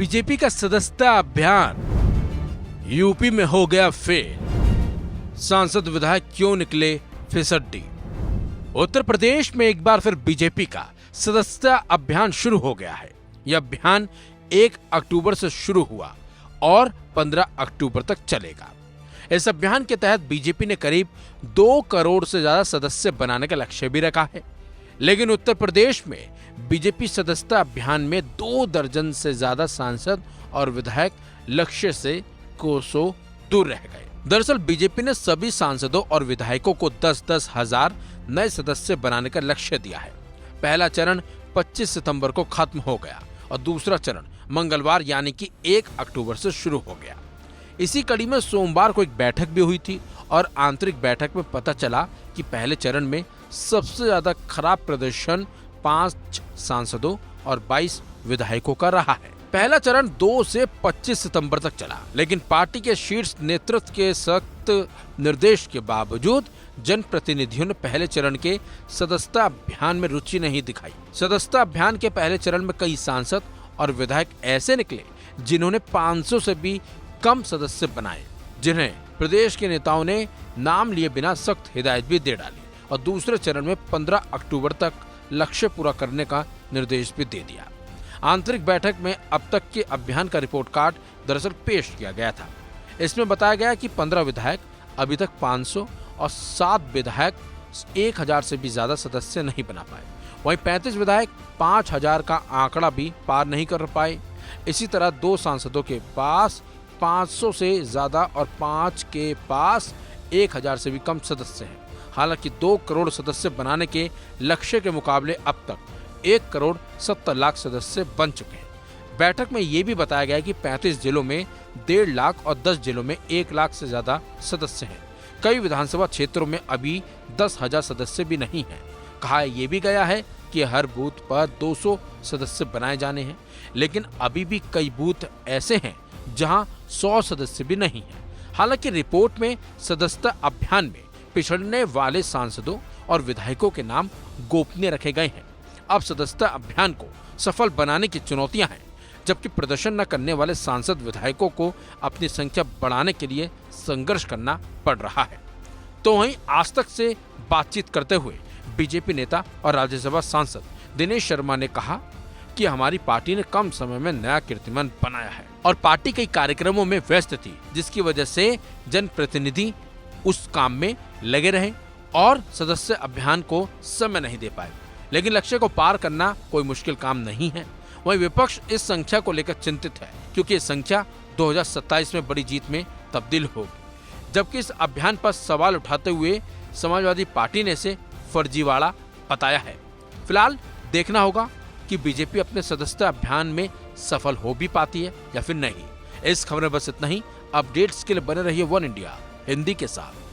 BJP का सदस्यता अभियान यूपी में हो गया फेल। सांसद विधायक क्यों निकले फिसड्डी। उत्तर प्रदेश में एक बार फिर बीजेपी का सदस्यता अभियान शुरू हो गया है। यह अभियान 1 अक्टूबर से शुरू हुआ और 15 अक्टूबर तक चलेगा। इस अभियान के तहत बीजेपी ने करीब 2 करोड़ से ज्यादा सदस्य बनाने का लक्ष्य भी रखा है। लेकिन उत्तर प्रदेश में बीजेपी सदस्यता अभियान में 2 दर्जन से ज्यादा सांसद और विधायक लक्ष्य से कोसों दूर रह गए। दरअसल बीजेपी ने सभी सांसदों और विधायकों को 10-10 हजार नए सदस्य बनाने का लक्ष्य दिया है। पहला चरण 25 सितंबर को खत्म हो गया और दूसरा चरण मंगलवार यानी कि 1 अक्टूबर से शुरू हो गया। इसी कड़ी में सोमवार को एक बैठक भी हुई थी और आंतरिक बैठक में पता चला कि पहले चरण में सबसे ज्यादा खराब प्रदर्शन 5 सांसदों और 22 विधायकों का रहा है। पहला चरण 2 से 25 सितंबर तक चला, लेकिन पार्टी के शीर्ष नेतृत्व के सख्त निर्देश के बावजूद जनप्रतिनिधियों ने पहले चरण के सदस्यता अभियान में रुचि नहीं दिखाई। सदस्यता अभियान के पहले चरण में कई सांसद और विधायक ऐसे निकले जिन्होंने 500 से भी कम सदस्य बनाए, जिन्हें प्रदेश के नेताओं ने नाम लिए बिना सख्त हिदायत भी दे डाली और दूसरे चरण में 15 अक्टूबर तक लक्ष्य पूरा करने का निर्देश भी दे दिया। आंतरिक बैठक में अब तक के अभियान का रिपोर्ट कार्ड दरअसल पेश किया गया था। इसमें बताया गया कि 15 विधायक अभी तक 500 और 7 विधायक 1000 से भी ज्यादा सदस्य नहीं बना पाए। वहीं 35 विधायक 5000 का आंकड़ा भी पार नहीं कर पाए। इसी तरह 2 सांसदों के पास 500 से ज्यादा और 5 के पास 1000 से भी कम सदस्य हैं। हालांकि 2 करोड़ सदस्य बनाने के लक्ष्य के मुकाबले अब तक 1 करोड़ 70 लाख सदस्य बन चुके हैं। बैठक में ये भी बताया गया कि 35 जिलों में 1.5 लाख और 10 जिलों में 1 लाख से ज्यादा सदस्य हैं। कई विधानसभा क्षेत्रों में अभी 10,000 सदस्य भी नहीं हैं। कहा यह भी गया है कि हर बूथ पर 200 सदस्य बनाए जाने हैं, लेकिन अभी भी कई बूथ ऐसे हैं जहां 100 सदस्य भी नहीं हैं। हालांकि रिपोर्ट में सदस्यता अभियान में पिछड़ने वाले सांसदों और विधायकों के नाम गोपनीय रखे गए हैं। अब सदस्यता अभियान को सफल बनाने की चुनौतियां हैं, जबकि प्रदर्शन न करने वाले सांसद विधायकों को अपनी संख्या बढ़ाने के लिए संघर्ष करना पड़ रहा है। तो वहीं आज तक से बातचीत करते हुए बीजेपी नेता और राज्यसभा सांसद दिनेश शर्मा ने कहा कि हमारी पार्टी ने कम समय में नया कीर्तिमान बनाया है और पार्टी कई कार्यक्रमों में व्यस्त थी, जिसकी वजह से जनप्रतिनिधि उस काम में लगे रहे और सदस्य अभियान को समय नहीं दे पाए। लेकिन लक्ष्य को पार करना कोई मुश्किल काम नहीं है। वहीं विपक्ष इस संख्या को लेकर चिंतित है, क्योंकि ये संख्या 2027 में बड़ी जीत में तब्दील होगी। जबकि इस अभियान पर सवाल उठाते हुए समाजवादी पार्टी ने इसे फर्जीवाड़ा बताया है। फिलहाल देखना होगा कि बीजेपी अपने सदस्यता अभियान में सफल हो भी पाती है या फिर नहीं। इस खबर में बस इतना ही। अपडेट्स के लिए बने रहिए वन इंडिया हिंदी के साथ।